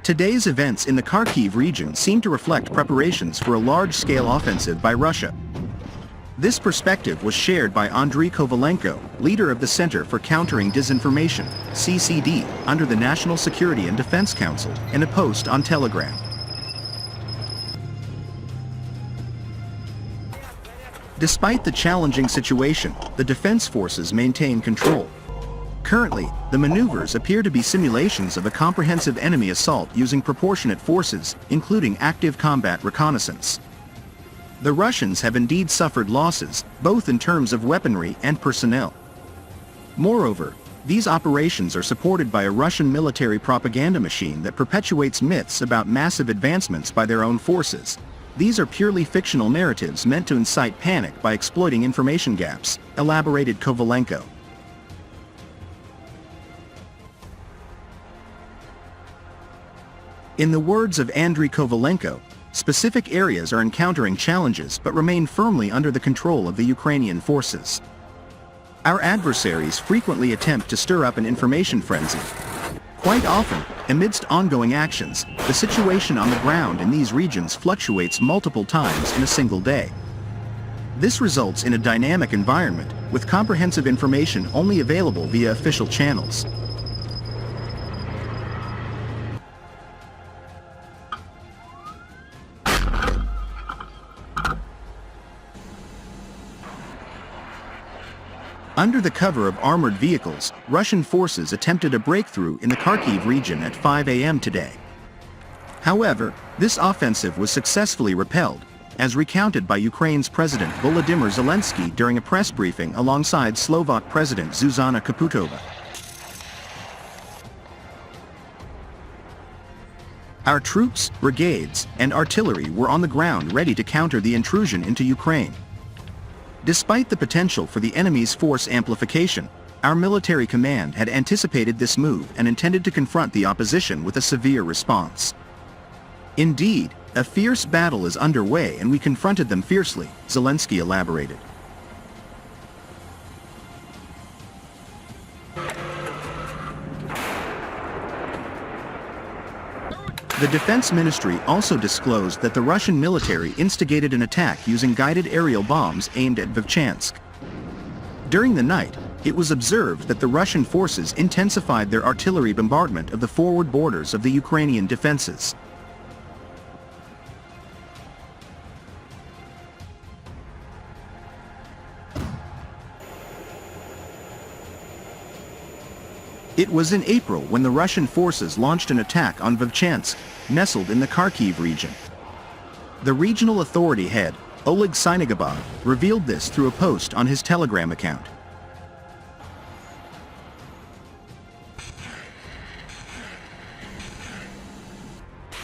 Today's events in the Kharkiv region seem to reflect preparations for a large-scale offensive by Russia. This perspective was shared by Andriy Kovalenko, leader of the Center for Countering Disinformation, CCD, under the National Security and Defense Council, in a post on Telegram. Despite the challenging situation, the defense forces maintain control. Currently, the maneuvers appear to be simulations of a comprehensive enemy assault using proportionate forces, including active combat reconnaissance. The Russians have indeed suffered losses, both in terms of weaponry and personnel. Moreover, these operations are supported by a Russian military propaganda machine that perpetuates myths about massive advancements by their own forces. These are purely fictional narratives meant to incite panic by exploiting information gaps, elaborated Kovalenko. In the words of Andriy Kovalenko, specific areas are encountering challenges but remain firmly under the control of the Ukrainian forces. Our adversaries frequently attempt to stir up an information frenzy. Quite often, amidst ongoing actions, the situation on the ground in these regions fluctuates multiple times in a single day. This results in a dynamic environment, with comprehensive information only available via official channels. Under the cover of armored vehicles, Russian forces attempted a breakthrough in the Kharkiv region at 5 a.m. today. However, this offensive was successfully repelled, as recounted by Ukraine's President Volodymyr Zelensky during a press briefing alongside Slovak President Zuzana Kaputova. Our troops, brigades, and artillery were on the ground ready to counter the intrusion into Ukraine. Despite the potential for the enemy's force amplification, our military command had anticipated this move and intended to confront the opposition with a severe response. Indeed, a fierce battle is underway and we confronted them fiercely, Zelensky elaborated. The Defense Ministry also disclosed that the Russian military instigated an attack using guided aerial bombs aimed at Vovchansk. During the night, it was observed that the Russian forces intensified their artillery bombardment of the forward borders of the Ukrainian defenses. It was in April when the Russian forces launched an attack on Vovchansk, nestled in the Kharkiv region. The regional authority head, Oleg Sinigobov, revealed this through a post on his Telegram account.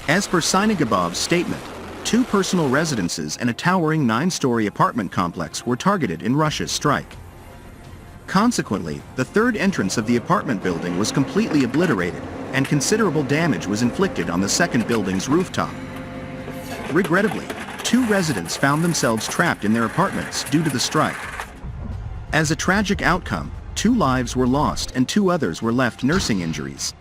As per Sinigobov's statement, 2 personal residences and a towering 9-story apartment complex were targeted in Russia's strike. Consequently, the third entrance of the apartment building was completely obliterated, and considerable damage was inflicted on the second building's rooftop. Regrettably, 2 residents found themselves trapped in their apartments due to the strike. As a tragic outcome, 2 lives were lost and 2 others were left nursing injuries.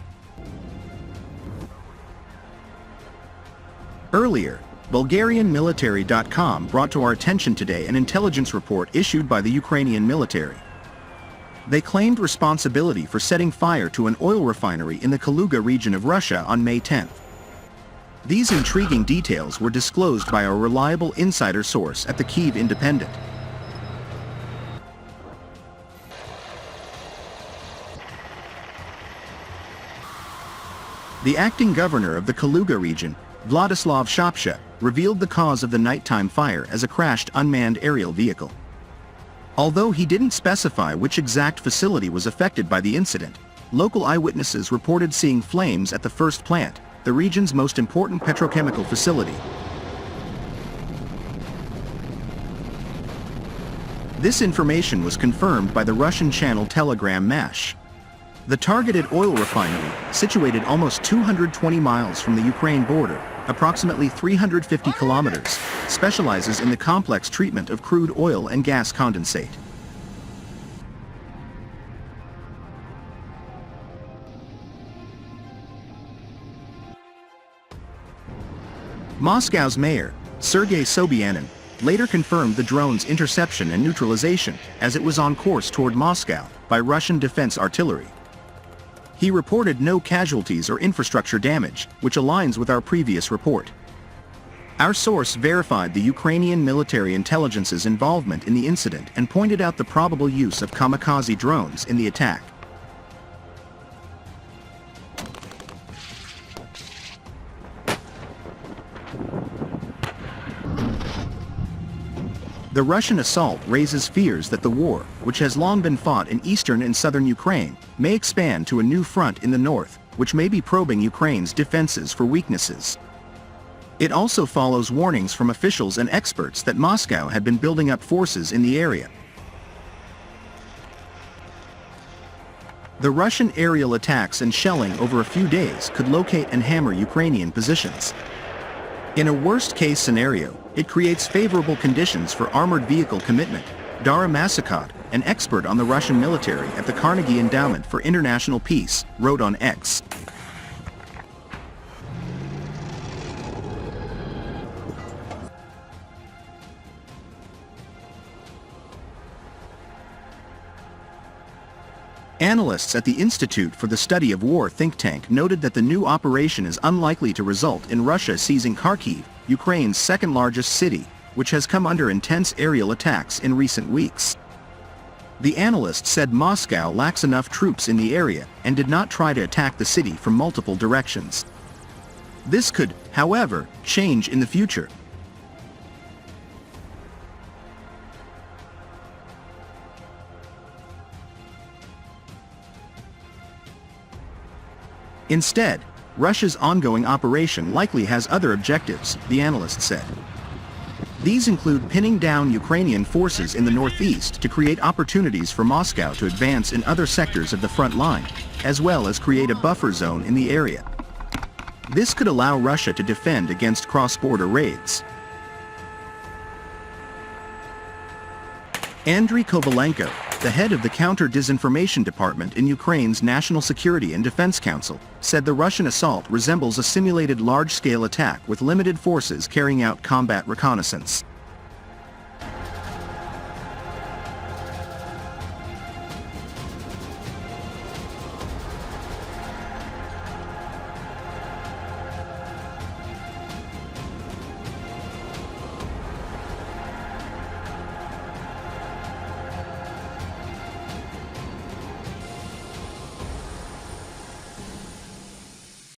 Earlier, BulgarianMilitary.com brought to our attention today an intelligence report issued by the Ukrainian military. They claimed responsibility for setting fire to an oil refinery in the Kaluga region of Russia on May 10th. These intriguing details were disclosed by a reliable insider source at the Kyiv Independent. The acting governor of the Kaluga region, Vladislav Shapsha, revealed the cause of the nighttime fire as a crashed unmanned aerial vehicle. Although he didn't specify which exact facility was affected by the incident, local eyewitnesses reported seeing flames at the first plant, the region's most important petrochemical facility. This information was confirmed by the Russian channel Telegram Mash. The targeted oil refinery, situated almost 220 miles from the Ukraine border, approximately 350 kilometers, specializes in the complex treatment of crude oil and gas condensate. Moscow's mayor, Sergei Sobyanin, later confirmed the drone's interception and neutralization as it was on course toward Moscow by Russian defense artillery. He reported no casualties or infrastructure damage, which aligns with our previous report. Our source verified the Ukrainian military intelligence's involvement in the incident and pointed out the probable use of kamikaze drones in the attack. The Russian assault raises fears that the war, which has long been fought in eastern and southern Ukraine, may expand to a new front in the north, which may be probing Ukraine's defenses for weaknesses. It also follows warnings from officials and experts that Moscow had been building up forces in the area. The Russian aerial attacks and shelling over a few days could locate and hammer Ukrainian positions. In a worst-case scenario, it creates favorable conditions for armored vehicle commitment. Dara Masakot, an expert on the Russian military at the Carnegie Endowment for International Peace, wrote on X. Analysts at the Institute for the Study of War think tank noted that the new operation is unlikely to result in Russia seizing Kharkiv, Ukraine's second-largest city, which has come under intense aerial attacks in recent weeks. The analyst said Moscow lacks enough troops in the area and did not try to attack the city from multiple directions. This could, however, change in the future. Instead, Russia's ongoing operation likely has other objectives, the analyst said. These include pinning down Ukrainian forces in the northeast to create opportunities for Moscow to advance in other sectors of the front line, as well as create a buffer zone in the area. This could allow Russia to defend against cross-border raids. Andriy Kovalenko, the head of the Counter-Disinformation Department in Ukraine's National Security and Defense Council, said the Russian assault resembles a simulated large-scale attack with limited forces carrying out combat reconnaissance.